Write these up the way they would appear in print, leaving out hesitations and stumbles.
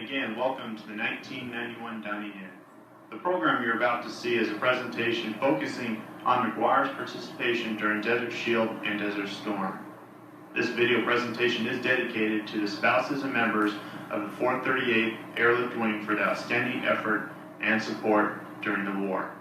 Again, welcome to the 1991 Dining In. The program you're about to see is a presentation focusing on McGuire's participation during Desert Shield and Desert Storm. This video presentation is dedicated to the spouses and members of the 438th Airlift Wing for the outstanding effort and support during the war.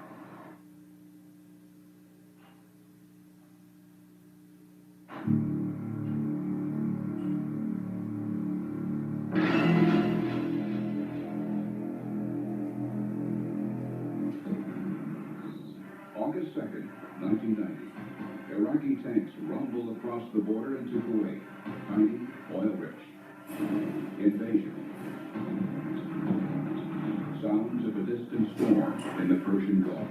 August 2nd, 1990. Iraqi tanks rumble across the border into Kuwait. Tiny, oil-rich. Invasion. Sounds of a distant storm in the Persian Gulf.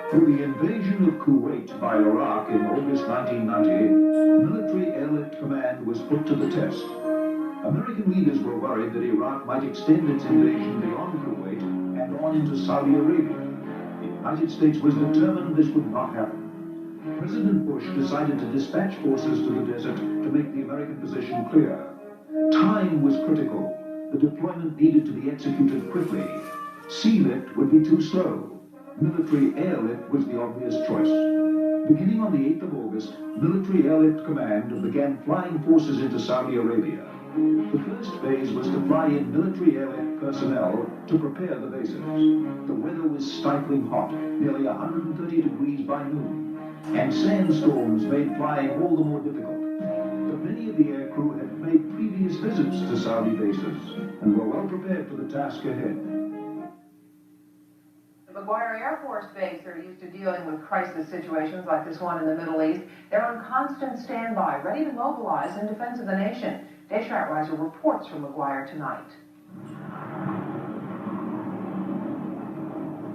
For the invasion of Kuwait by Iraq in August 1998, military airlift command was put to the test. American leaders were worried that Iraq might extend its invasion beyond Kuwait and on into Saudi Arabia. The United States was determined this would not happen. President Bush decided to dispatch forces to the desert to make the American position clear. Time was critical. The deployment needed to be executed quickly. Sea lift would be too slow. Military airlift was the obvious choice. Beginning on the 8th of August, Military Airlift Command began flying forces into Saudi Arabia. The first phase was to fly in military airlift personnel to prepare the bases. The weather was stifling hot, nearly 130 degrees by noon, and sandstorms made flying all the more difficult. But many of the aircrew had made previous visits to Saudi bases and were well prepared for the task ahead. The McGuire Air Force Base are used to dealing with crisis situations like this one in the Middle East. They're on constant standby, ready to mobilize in defense of the nation. Dave Schreitweiser reports from McGuire tonight.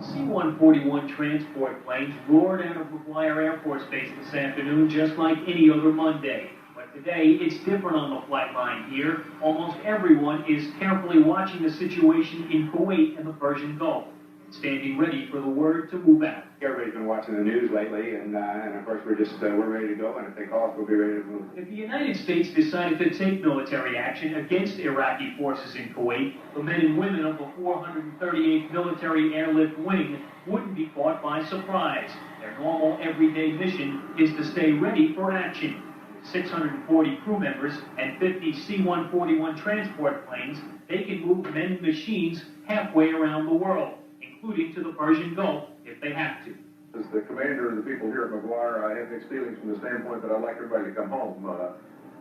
C-141 transport planes roared out of McGuire Air Force Base this afternoon just like any other Monday. But today, it's different on the flight line here. Almost everyone is carefully watching the situation in Kuwait and the Persian Gulf, standing ready for the word to move out. Everybody's been watching the news lately, and of course we're ready to go, and if they call us, we'll be ready to move. If the United States decided to take military action against Iraqi forces in Kuwait, the men and women of the 438th Military Airlift Wing wouldn't be caught by surprise. Their normal everyday mission is to stay ready for action. With 640 crew members and 50 C-141 transport planes, they can move men and machines halfway around the world, including to the Persian Gulf if they have to. As the commander and the people here at McGuire, I have mixed feelings from the standpoint that I'd like everybody to come home.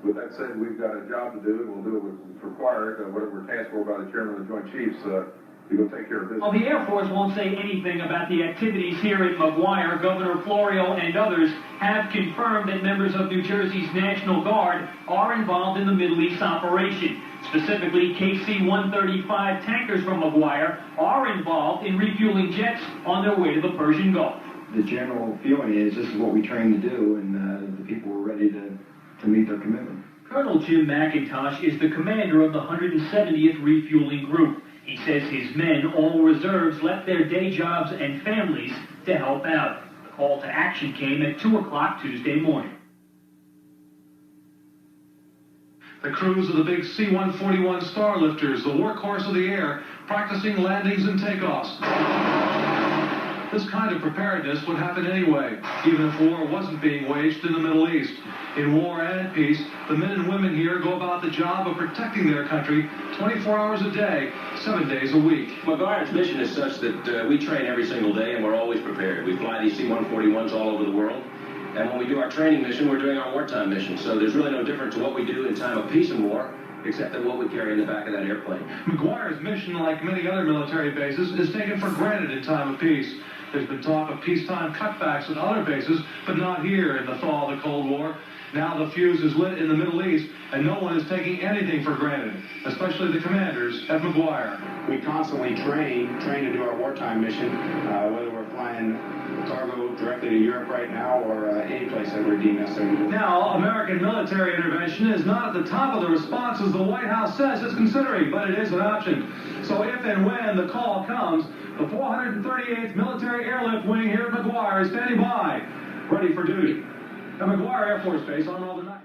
With that said, we've got a job to do, and we'll do what's required, whatever we're tasked for by the chairman of the Joint Chiefs, to go take care of business. Well, the Air Force won't say anything about the activities here at McGuire. Governor Florio and others have confirmed that members of New Jersey's National Guard are involved in the Middle East operation. Specifically, KC-135 tankers from McGuire are involved in refueling jets on their way to the Persian Gulf. The general feeling is this is what we train to do, and the people were ready to meet their commitment. Colonel Jim McIntosh is the commander of the 170th Refueling Group. He says his men, all reserves, left their day jobs and families to help out. The call to action came at 2 o'clock Tuesday morning. The crews of the big C-141 Starlifters, the workhorse of the air, practicing landings and takeoffs. This kind of preparedness would happen anyway, even if war wasn't being waged in the Middle East. In war and peace, the men and women here go about the job of protecting their country 24 hours a day, 7 days a week. McGuire's mission is such that we train every single day and we're always prepared. We fly these C-141s all over the world. And when we do our training mission, we're doing our wartime mission. So there's really no difference to what we do in time of peace and war, except that what we carry in the back of that airplane. McGuire's mission, like many other military bases, is taken for granted in time of peace. There's been talk of peacetime cutbacks at other bases, but not here in the thaw of the Cold War. Now the fuse is lit in the Middle East, and no one is taking anything for granted, especially the commanders at McGuire. We constantly train to do our wartime mission, whether we're flying cargo directly to Europe right now or any place that we're deemed necessary to do. Now, American military intervention is not at the top of the response as the White House says it's considering, but it is an option. So if and when the call comes, the 438th Military Airlift Wing here at McGuire is standing by, ready for duty. At McGuire Air Force Base on Northern Night.